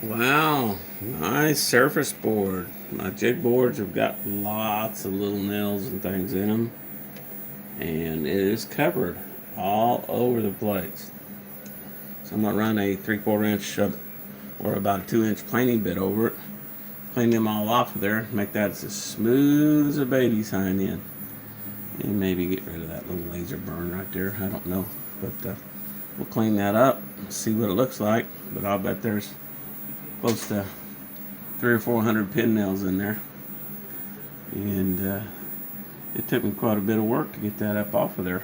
Wow, nice surface board. My jig boards have got lots of little nails and things in them, and it is covered all over the place. So I'm gonna run a 3/4 inch or about a 2 inch planing bit over it, clean them all off of there, make that as smooth as a baby sign in, and maybe get rid of that little laser burn right there. I don't know, but we'll clean that up, see what it looks like. But I'll bet there's close to 300 or 400 pin nails in there, and it took me quite a bit of work to get that up off of there,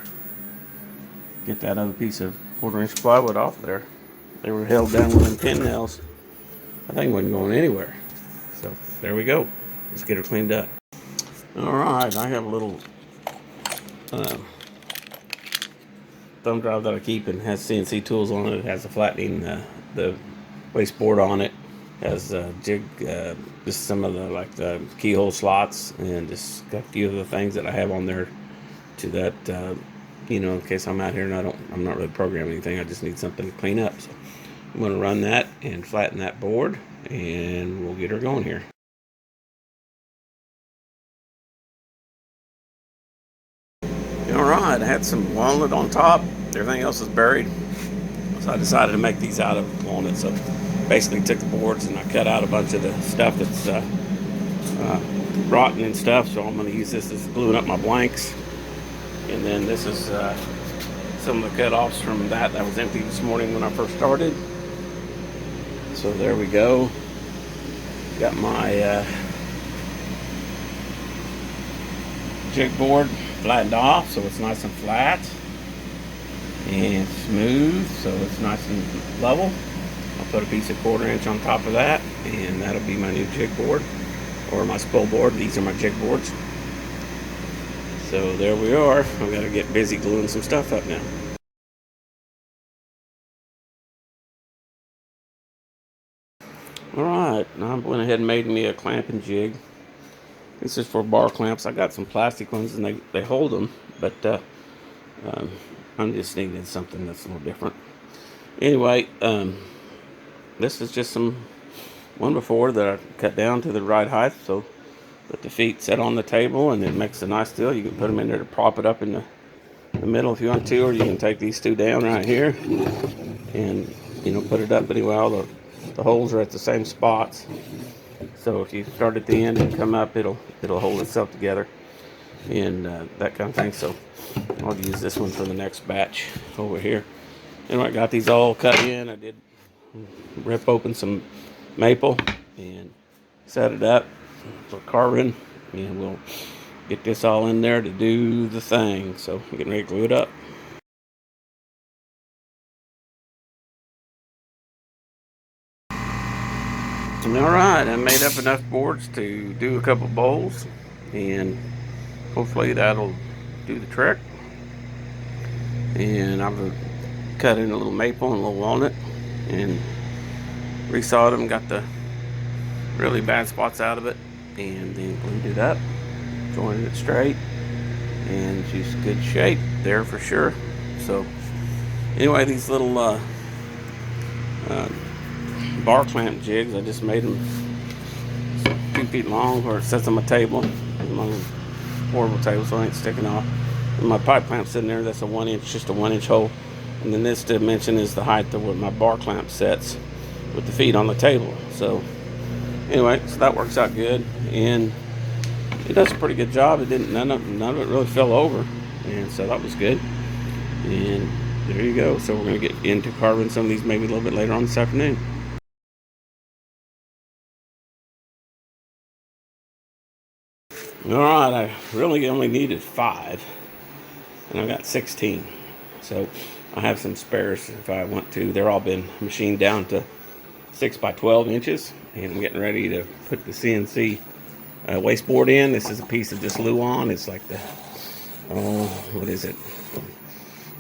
get that other piece of 1/4 inch plywood off of there. They were held down with them pin nails. I think it wasn't going anywhere. So there we go. Let's get her cleaned up. All right, I have a little uh, thumb drive that I keep and has CNC tools on it. It has a flattening the baseboard on it. Has jig, just some of the keyhole slots, and just got a few of the things that I have on there to that, in case I'm out here and I'm not really programming anything. I just need something to clean up. So I'm going to run that and flatten that board, and we'll get her going here. All right, I had some walnut on top. Everything else is buried. So I decided to make these out of walnut. So basically took the boards and I cut out a bunch of the stuff that's rotten and stuff. So I'm going to use this as gluing up my blanks. And then this is some of the cut-offs from that was empty this morning when I first started. So there we go. Got my jig board flattened off so it's nice and flat and smooth, so it's nice and level. I'll put a piece of 1/4 inch on top of that, and that'll be my new jig board, or my spool board. These are my jig boards. So there we are. I've got to get busy gluing some stuff up now. Alright, I went ahead and made me a clamping jig. This is for bar clamps. I got some plastic ones and they hold them, but I'm just needing something that's a little different. Anyway, this is just some one before that I cut down to the right height so that the feet sit on the table, and it makes a nice deal. You can put them in there to prop it up in the middle if you want to, or you can take these two down right here and put it up. But anyway, all the holes are at the same spots, so if you start at the end and come up, it'll hold itself together, and that kind of thing. So I'll use this one for the next batch over here. Anyway, I got these all cut in. I did rip open some maple and set it up for carving, and we'll get this all in there to do the thing. So I'm getting ready to glue it up. Alright, I made up enough boards to do a couple bowls, and hopefully that'll do the trick. And I've cut in a little maple and a little walnut and resawed them, got the really bad spots out of it, and then glued it up, joined it straight, and she's good shape there for sure. So anyway, these little bar clamp jigs, I just made them 2 feet long, where it sits on my table, my portable table, so it ain't sticking off. And my pipe clamp sitting there, that's a 1 inch, just a 1 inch hole. And then this dimension is the height of where my bar clamp sets with the feet on the table. So anyway, so that works out good, and it does a pretty good job. It didn't, none of it really fell over, and so that was good. And there you go. So we're going to get into carving some of these maybe a little bit later on this afternoon. Alright, I really only needed 5, and I've got 16. So I have some spares if I want to. They're all been machined down to 6 by 12 inches, and I'm getting ready to put the CNC wasteboard in. This is a piece of just Luan. It's like what is it?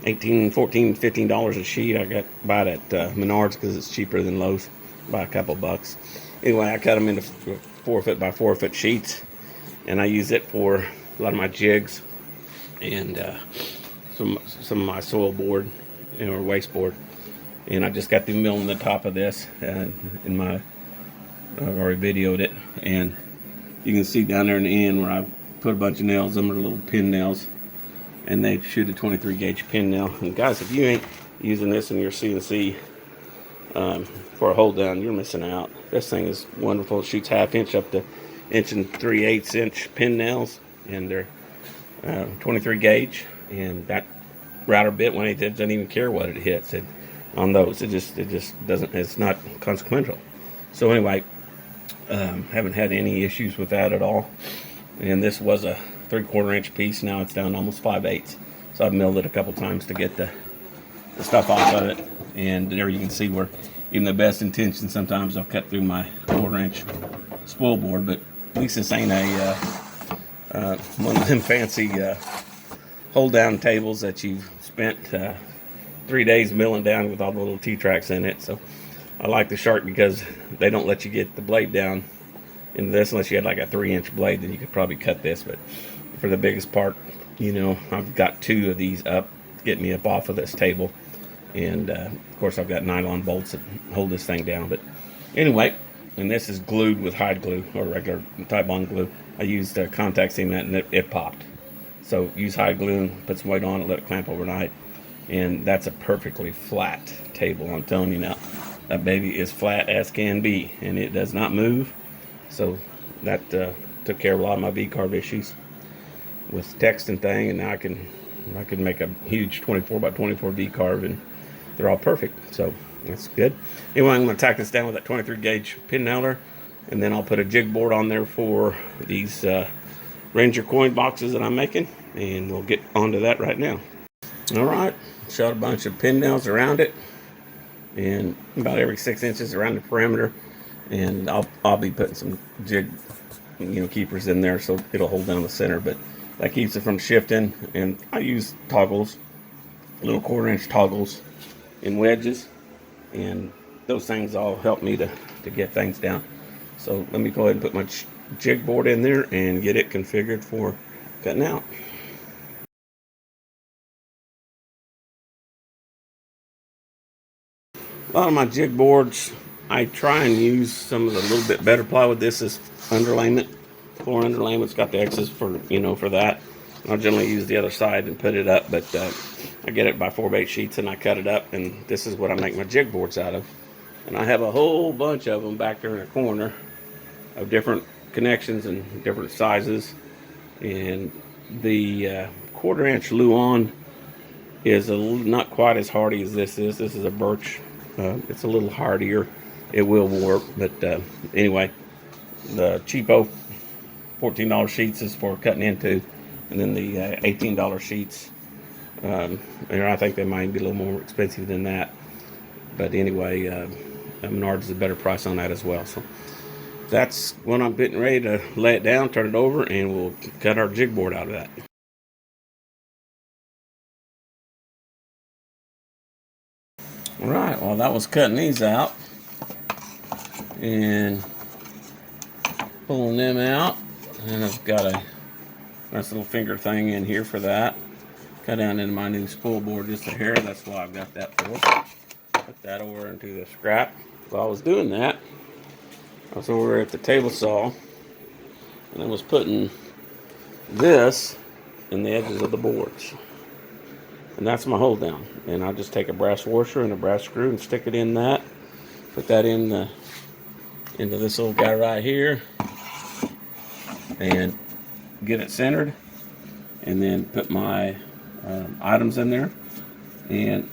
$18, $14, $15 a sheet. I got buy it at Menards because it's cheaper than Lowe's by a couple bucks. Anyway, I cut them into 4 foot by 4 foot sheets, and I use it for a lot of my jigs and some of my soil board or waste board. And I just got through milling the top of this in my, I've already videoed it, and you can see down there in the end where I put a bunch of nails. Them are little pin nails, and they shoot a 23 gauge pin nail. And guys, if you ain't using this in your CNC for a hold down, you're missing out. This thing is wonderful. It shoots 1/2 inch up to 1 3/8 inch pin nails, and they're 23 gauge. And that router bit, when it doesn't even care what it hits. On those, it just doesn't. It's not consequential. So anyway, haven't had any issues with that at all. And this was a 3/4 inch piece. Now it's down to almost 5/8. So I've milled it a couple times to get the stuff off of it. And there you can see where even the best intentions, sometimes I'll cut through my 1/4 inch spoil board. But at least this ain't a one of them fancy hold down tables that you've spent 3 days milling down with all the little T-tracks in it. So I like the Shark because they don't let you get the blade down into this unless you had like a 3-inch blade. Then you could probably cut this, but for the biggest part, you know, I've got 2 of these up to get me up off of this table. And of course I've got nylon bolts that hold this thing down. But anyway, and this is glued with hide glue or regular Titebond glue. I used contact cement and it popped. So use hide glue and put some weight on it, let it clamp overnight. And that's a perfectly flat table. I'm telling you now, that baby is flat as can be, and it does not move. So that took care of a lot of my V-carve issues with text and thing, and now I can make a huge 24 by 24 V-carve, and they're all perfect. So that's good. Anyway, I'm going to tack this down with that 23 gauge pin nailer, and then I'll put a jig board on there for these Ranger coin boxes that I'm making, and we'll get onto that right now. All right, shot a bunch of pin nails around it, and about every 6 inches around the perimeter, and I'll be putting some jig, keepers in there so it'll hold down the center, but that keeps it from shifting. And I use toggles, little 1/4 inch toggles in wedges, and those things all help me to get things down. So let me go ahead and put my jig board in there and get it configured for cutting out. A lot of my jig boards, I try and use some of the little bit better plywood. This is underlayment, floor underlayment. It's got the X's for that. I'll generally use the other side and put it up, but I get it by 4x8 sheets and I cut it up, and this is what I make my jig boards out of. And I have a whole bunch of them back there in the corner of different connections and different sizes. And the 1/4 inch Luan is not quite as hardy as this is. This is a birch. It's a little hardier. It will warp, but anyway, the cheapo $14 sheets is for cutting into, and then the $18 sheets, and I think they might be a little more expensive than that. But anyway, Menards is a better price on that as well. So that's when I'm getting ready to lay it down, turn it over, and we'll cut our jig board out of that. All right, well, that was cutting these out and pulling them out, and I've got a nice little finger thing in here for that. Cut down into my new spool board just a hair. That's why I've got that for. Put that over into the scrap. While I was doing that, I was over at the table saw, and I was putting this in the edges of the boards. And that's my hold down. And I'll just take a brass washer and a brass screw and stick it in that. Put that into this little guy right here. And get it centered. And then put my items in there. And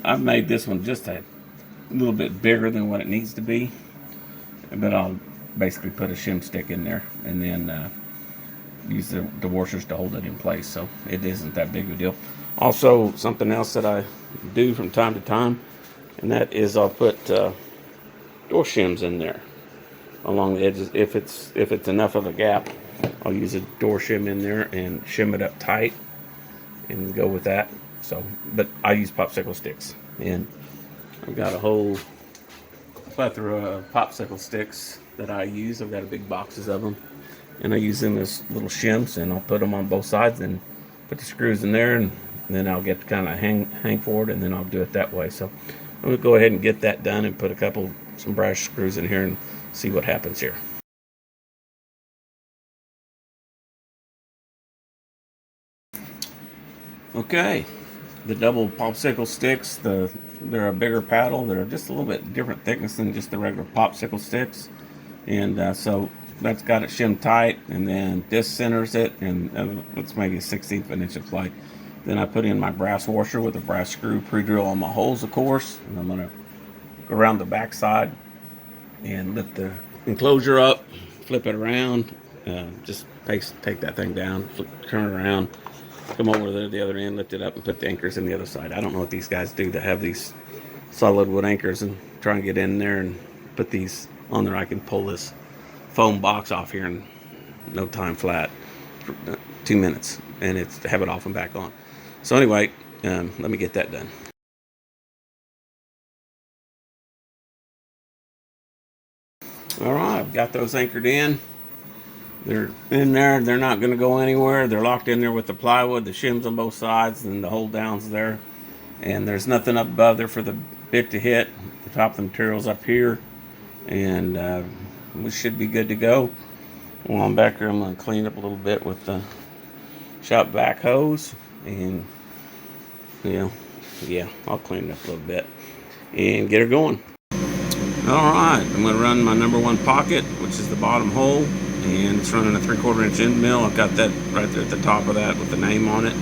I've made this one just a little bit bigger than what it needs to be. But I'll basically put a shim stick in there. And then use the washers to hold it in place, so it isn't that big of a deal. Also, something else that I do from time to time, and that is I'll put door shims in there along the edges. If it's enough of a gap, I'll use a door shim in there and shim it up tight and go with that. So, but I use popsicle sticks, and I've got a whole plethora of popsicle sticks that I use. I've got big boxes of them. And I use them as little shims, and I'll put them on both sides and put the screws in there and and then I'll get to kind of hang forward, and then I'll do it that way. So I'm going to go ahead and get that done and put some brass screws in here and see what happens here. Okay, the double popsicle sticks, they're a bigger paddle. They're just a little bit different thickness than just the regular popsicle sticks. And so that's got it shimmed tight, and then this centers it, and it's maybe a 1/16 of an inch of play. Then I put in my brass washer with a brass screw pre-drill on my holes, of course, and I'm going to go around the back side and lift the enclosure up, flip it around, just take that thing down, turn it around, come over to the other end, lift it up, and put the anchors in the other side. I don't know what these guys do to have these solid wood anchors and try and get in there and put these on there. I can pull this foam box off here in no time flat, for 2 minutes, and it's to have it off and back on. So anyway, let me get that done. All right, I've got those anchored in. They're in there. They're not going to go anywhere. They're locked in there with the plywood, the shims on both sides, and the hold down's there. And there's nothing up above there for the bit to hit. The top of the material's up here, and we should be good to go. While I'm back here, I'm going to clean up a little bit with the shop vac hose, and yeah, I'll clean it up a little bit and get her going. All right, I'm going to run my number 1 pocket, which is the bottom hole, and it's running a 3/4 inch end mill. I've got that right there at the top of that with the name on it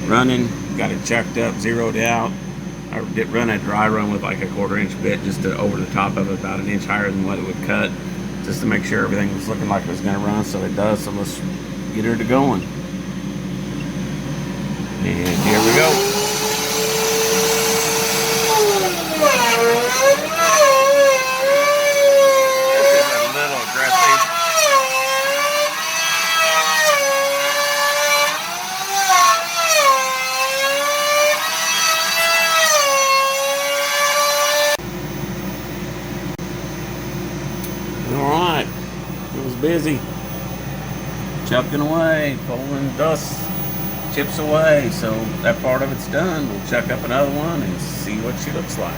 running. Got it checked up, zeroed out. I did run a dry run with like a 1/4 inch bit just to over the top of it, about an inch higher than what it would cut, just to make sure everything was looking like it was going to run. So it does. So let's get her to going. And here we go. Alright, it was busy. Chucking away, pulling dust, chips away. So that part of it's done. We'll chuck up another one and see what she looks like.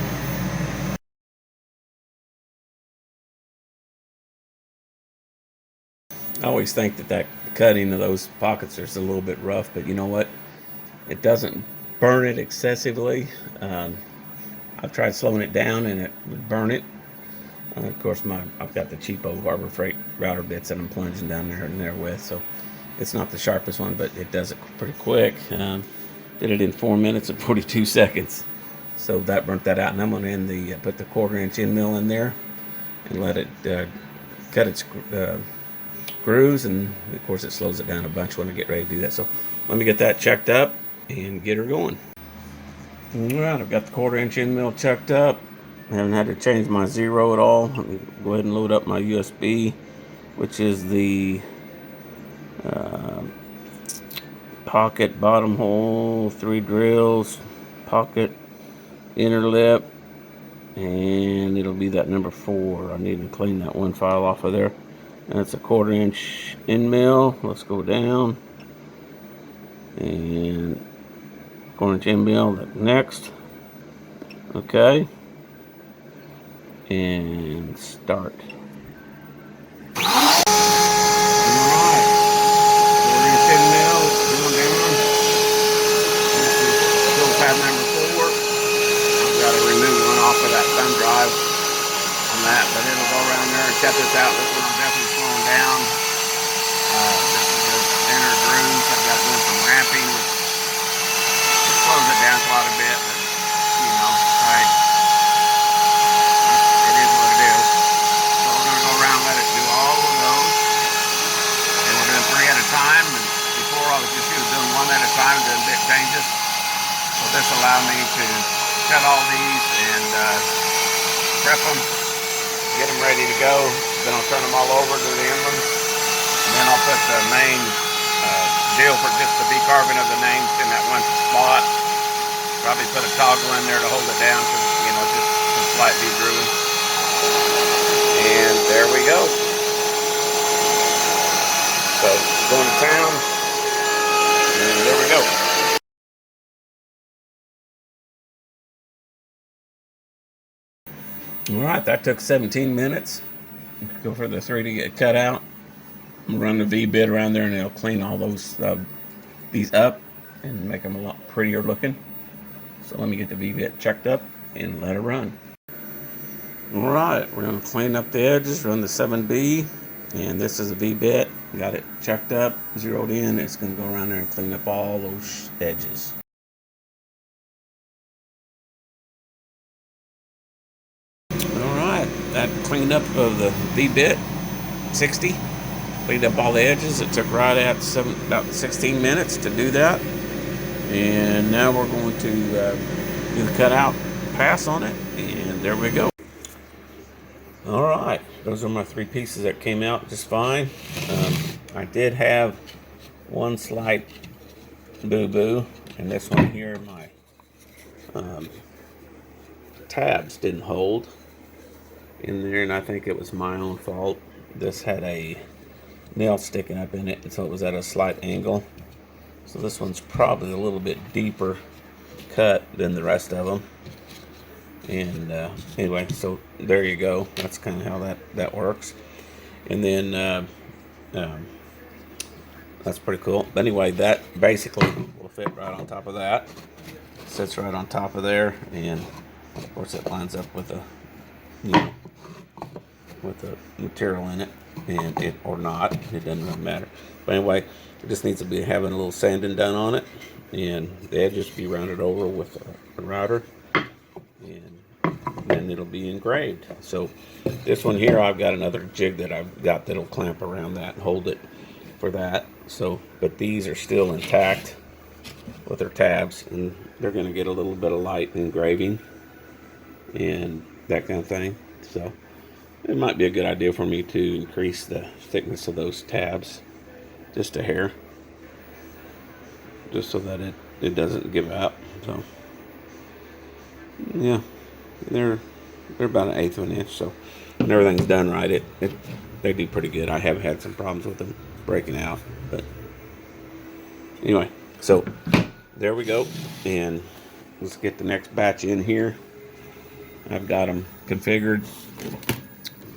I always think that cutting of those pockets is a little bit rough, but you know what? It doesn't burn it excessively. I've tried slowing it down and it would burn it. Of course, I've got the cheapo Harbor Freight router bits that I'm plunging down there and there with, so it's not the sharpest one, but it does it pretty quick. Did it in 4 minutes and 42 seconds, so that burnt that out. And I'm going to put the 1/4 inch end mill in there and let it cut its grooves, and of course it slows it down a bunch when I get ready to do that. So let me get that checked up and get her going. All right, I've got the 1/4 inch end mill checked up. I haven't had to change my zero at all. Let me go ahead and load up my USB, which is the pocket bottom hole, 3 drills, pocket inner lip, and it'll be that number 4. I need to clean that one file off of there. That's a 1/4 inch end mill. Let's go down, and 1/4 inch end mill next. Okay. And start. Alright, 1/4 inch end mill going down. This is still tab number 4. I've got to remove one off of that thumb drive on that, but it'll go around there and cut this out. This one I'm definitely slowing down. This is the inner grooves. I've got doing some ramping, which slows it down quite a bit, but you know, hey. Time, and before I was just doing one at a time, doing bit changes. So this allowed me to cut all these and prep them, get them ready to go. Then I'll turn them all over to the emblems, and then I'll put the main deal for just the decarbon of the names in that one spot. Probably put a toggle in there to hold it down, because you know, just some slight de-grooving. And there we go. So going to town, and there we go. All right, that took 17 minutes. Go for the 3 to get cut out. I'm gonna run the V-bit around there and it'll clean all these up and make them a lot prettier looking. So let me get the V-bit checked up and let it run. All right, we're gonna clean up the edges, run the 7B, and this is a V-bit. Got it checked up, zeroed in. It's gonna go around there and clean up all those edges. All right, that cleaned up of the V-bit, 60. Cleaned up all the edges. It took right at about 16 minutes to do that. And now we're going to do the cutout pass on it, and there we go. All right, those are my 3 pieces that came out just fine. I did have one slight boo-boo, and this one here, my tabs didn't hold in there, and I think it was my own fault. This had a nail sticking up in it, so it was at a slight angle. So this one's probably a little bit deeper cut than the rest of them. And anyway, so there you go. That's kind of how that works. And then that's pretty cool. But anyway, that basically will fit right on top of that. Sits right on top of there, and of course it lines up with with the material in it, and it or not, it doesn't really matter. But anyway, it just needs to be having a little sanding done on it, and the edges be rounded over with a router, and then it'll be engraved. So this one here, I've got another jig that I've got that'll clamp around that and hold it for that. So, but these are still intact with their tabs, and they're going to get a little bit of light engraving and that kind of thing. So it might be a good idea for me to increase the thickness of those tabs just a hair, just so that it doesn't give out. So yeah, they're about 1/8 of an inch. So when everything's done right, they do pretty good. I have had some problems with them breaking out, but anyway, so there we go. And let's get the next batch in here. I've got them configured,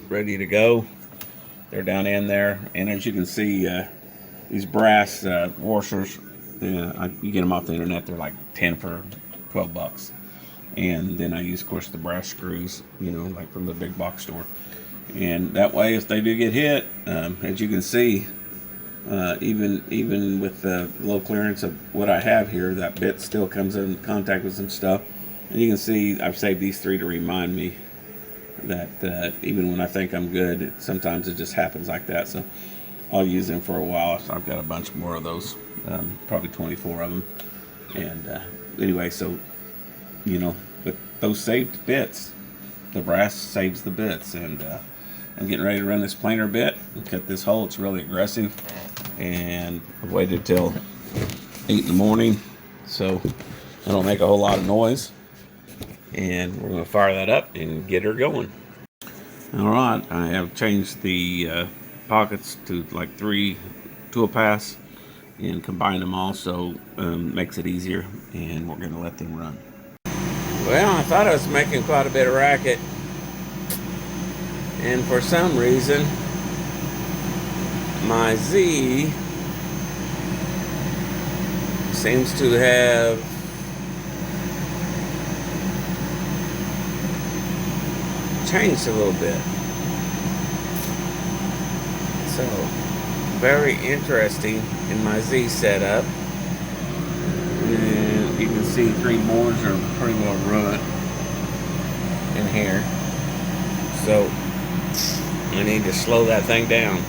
ready to go. They're down in there, and as you can see, these brass washers, you get them off the internet. They're like 10 for $12. And then I use, of course, the brass screws, like from the big box store. And that way, if they do get hit, as you can see, even with the low clearance of what I have here, that bit still comes in contact with some stuff. And you can see I've saved these 3 to remind me that even when I think I'm good, sometimes it just happens like that. So I'll use them for a while. So I've got a bunch more of those, probably 24 of them. And anyway, so but those saved bits, the brass saves the bits. And I'm getting ready to run this planer bit and cut this hole. It's really aggressive, and I've waited till 8 in the morning so I don't make a whole lot of noise. And we're going to fire that up and get her going. All right, I have changed the pockets to like 3 tool pass and combine them all, so makes it easier, and we're going to let them run. Well, I thought I was making quite a bit of racket, and for some reason my Z seems to have changed a little bit. So very interesting in my Z setup. And you can see 3 boards are pretty well ruined in here. So I need to slow that thing down.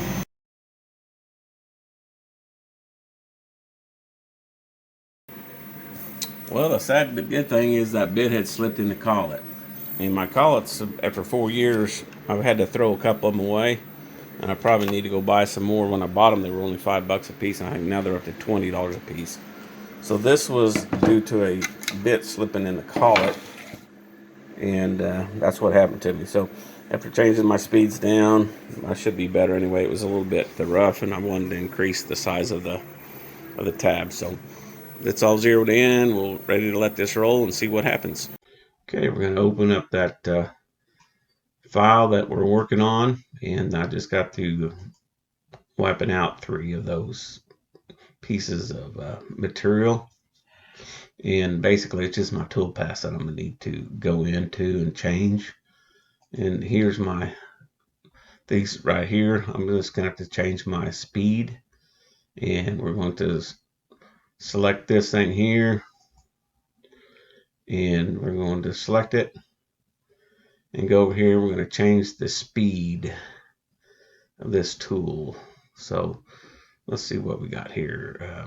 Well, the sad but good thing is that bit had slipped in the collet. And my collets, after 4 years, I've had to throw a couple of them away. And I probably need to go buy some more. When I bought them, they were only $5 a piece. And I think now they're up to $20 a piece. So this was due to a bit slipping in the collet. And that's what happened to me. So after changing my speeds down, I should be better anyway. It was a little bit rough, and I wanted to increase the size of the tab. So it's all zeroed in. We're ready to let this roll and see what happens. Okay, we're going to open up that file that we're working on, and I just got to wiping out 3 of those pieces of material. And basically it's just my tool path that I'm going to need to go into and change. And here's these right here. I'm just going to have to change my speed. And we're going to select this thing here. And we're going to select it. And go over here. We're going to change the speed of this tool. So let's see what we got here.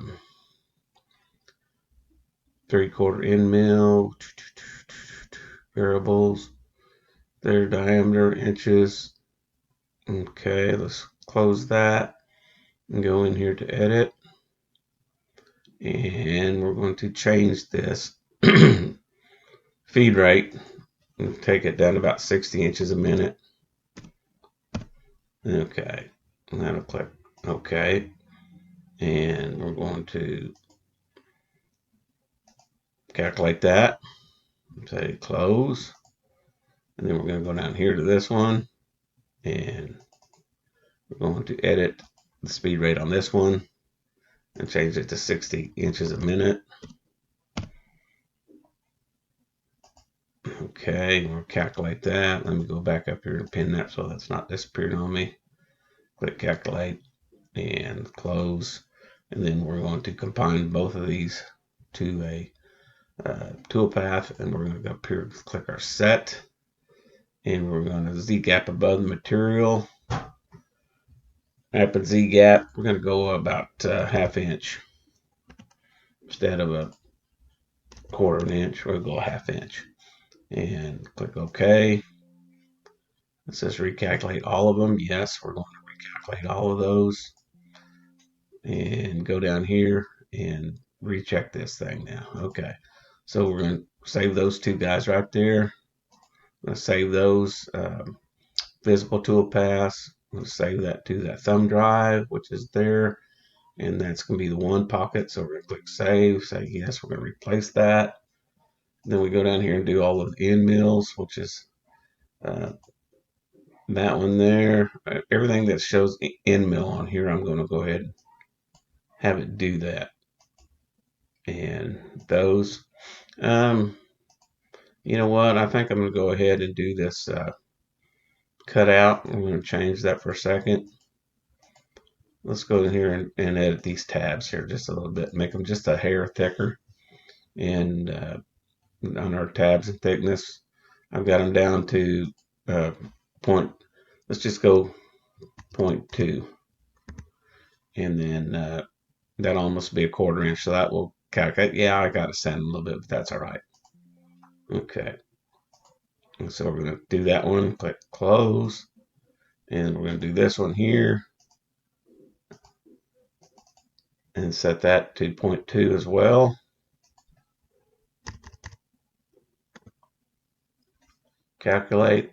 3/4 end mill, variables, their diameter, inches. Okay, let's close that and go in here to edit. And we're going to change this feed rate and take it down to about 60 inches a minute. Okay, and that'll click OK. And we're going to calculate that. Say close. And then we're going to go down here to this one. And we're going to edit the speed rate on this one and change it to 60 inches a minute. Okay, we'll calculate that. Let me go back up here and pin that so that's not disappearing on me. Click calculate and close. And then we're going to combine both of these to a toolpath, and we're going to go up here, click our set, and we're going to Z gap above the material. At the Z gap, we're going to go about 1/2 inch instead of a 1/4 inch. We'll go 1/2 inch and click OK. It says recalculate all of them. Yes, we're going to recalculate all of those, and go down here and recheck this thing now. Okay, so we're going to save those 2 guys right there. I'm going to save those visible toolpaths. I'm going to save that to that thumb drive, which is there, and that's going to be the 1 pocket. So we're going to click save, say yes, we're going to replace that. Then we go down here and do all of the end mills, which is that one there. Everything that shows end mill on here, I'm going to go ahead and have it do that. And those, you know what, I think I'm going to go ahead and do this cutout. I'm going to change that for a second. Let's go in here and edit these tabs here just a little bit, make them just a hair thicker. And on our tabs and thickness, I've got them down to let's just go 0.2. And then that'll almost be a 1/4 inch, so that will calculate. Yeah, I got to sand a little bit, but that's all right. Okay. And so we're going to do that one, click close, and we're going to do this one here and set that to 0.2 as well. Calculate.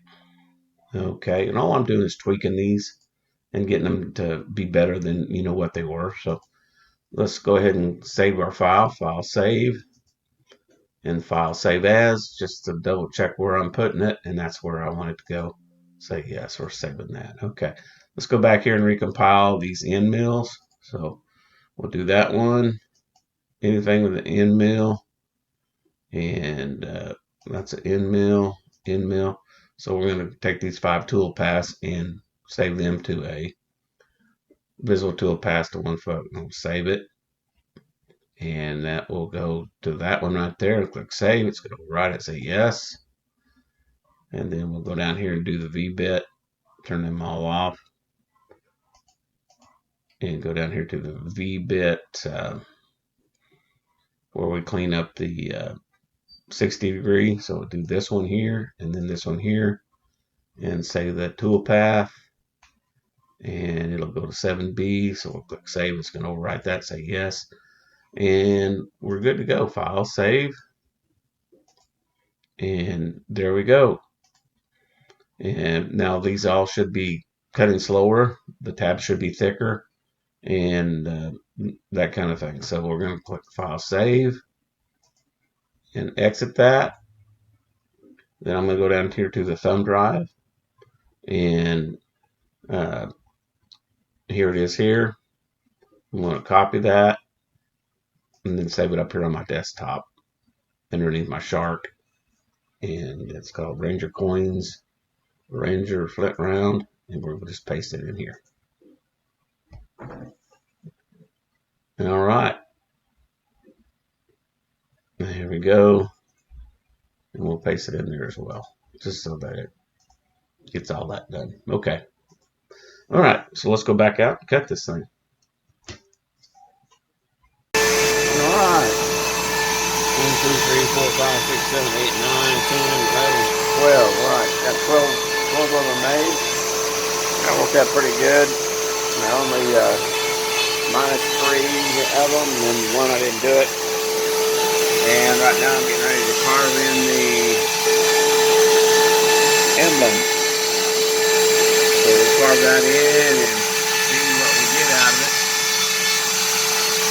Okay, and all I'm doing is tweaking these and getting them to be better than what they were. So let's go ahead and save our file save, and file save as, just to double check where I'm putting it, and that's where I want it to go. Say yes, we're saving that. Okay, let's go back here and recompile these end mills. So we'll do that one, anything with an end mill, and that's an end mill. So we're going to take these 5 tool paths and save them to a visual tool path to 1 foot. We'll save it, and that will go to that one right there, and click save. It's going to override it, say yes, and then we'll go down here and do the V bit, turn them all off, and go down here to the V bit where we clean up the 60 degree. So we'll do this one here and then this one here, and save that tool path, and it'll go to 7B. So we'll click save. It's going to overwrite that, say yes, and we're good to go. File save, and there we go. And now these all should be cutting slower, the tab should be thicker, and that kind of thing. So we're going to click file save and exit that. Then I'm going to go down here to the thumb drive, And here it is here. I'm going to copy that and then save it up here on my desktop underneath my shark. And it's called Ranger Coins, Ranger Flint Round, and we'll just paste it in here. All right. There we go. And we'll paste it in there as well, just so that it gets all that done. Okay. All right. So let's go back out and cut this thing. All right. 1, 2, 3, 4, 5, 6, 7, 8, 9, 10, 11, 12. All right. Got 12 of them made. That worked out pretty good. Now only minus 3 of them, and then one I didn't do it. And right now I'm getting ready to carve in the emblem. So we'll carve that in and see what we get out of it.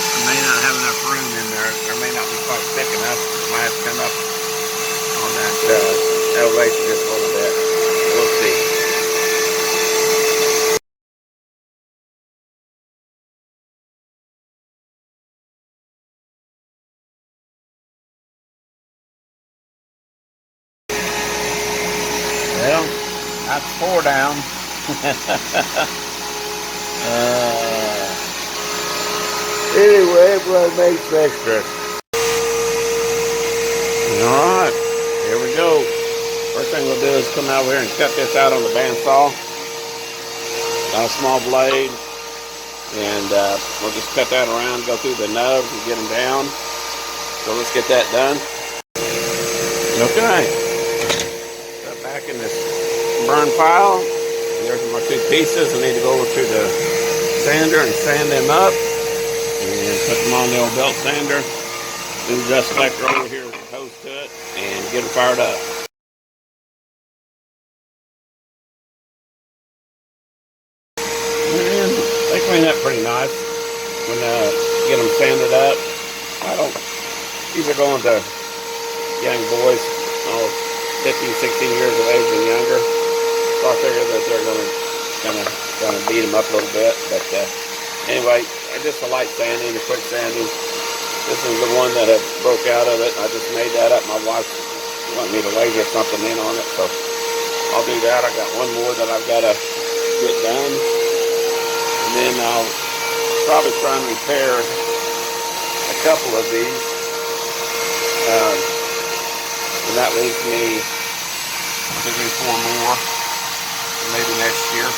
I may not have enough room in there. There may not be quite thick enough. It might have to come up on that elevation just a little bit. We'll see. Well, that's 4 down. Anyway, blood makes extra. Alright, here we go. First thing we'll do is come out here and cut this out on the bandsaw. Got a small blade. And we'll just cut that around, go through the nubs and get them down. So let's get that done. Okay. Put back in this burn pile. And there's my 2 pieces. I need to go over to the sander and sand them up. And put them on the old belt sander. Do the dust collector over here, hose to it, and get them fired up. And they clean up pretty nice when get them sanded up. These are going to young boys, 15, 16 years of age and younger. So I figure that they're going to beat them up a little bit. But anyway, just a light sanding, a quick sanding. This is the one that had broke out of it. I just made that up. My wife wanted me to laser something in on it, so I'll do that. I got one more that I've got to get done. And then I'll probably try and repair a couple of these. And that leaves me to do 4 more, maybe next year.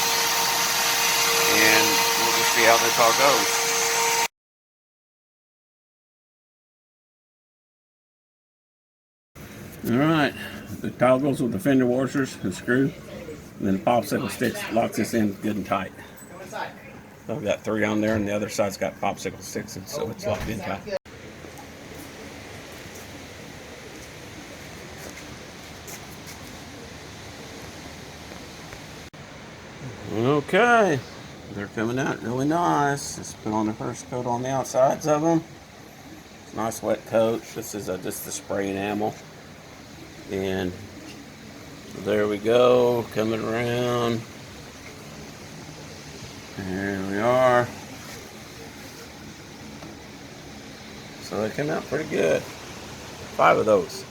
And we'll just see how this all goes. Alright, the towel goes with the fender washers and screw. And then the popsicle sticks locks this in good and tight. So I've got 3 on there, and the other side's got popsicle sticks, and so it's locked in tight. Okay, they're coming out really nice. Just put on the first coat on the outsides of them. It's a nice wet coat. This is just the spray enamel. And there we go, coming around. Here we are. So they came out pretty good. 5 of those.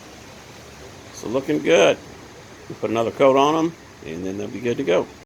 So looking good. We'll put another coat on them, and then they'll be good to go.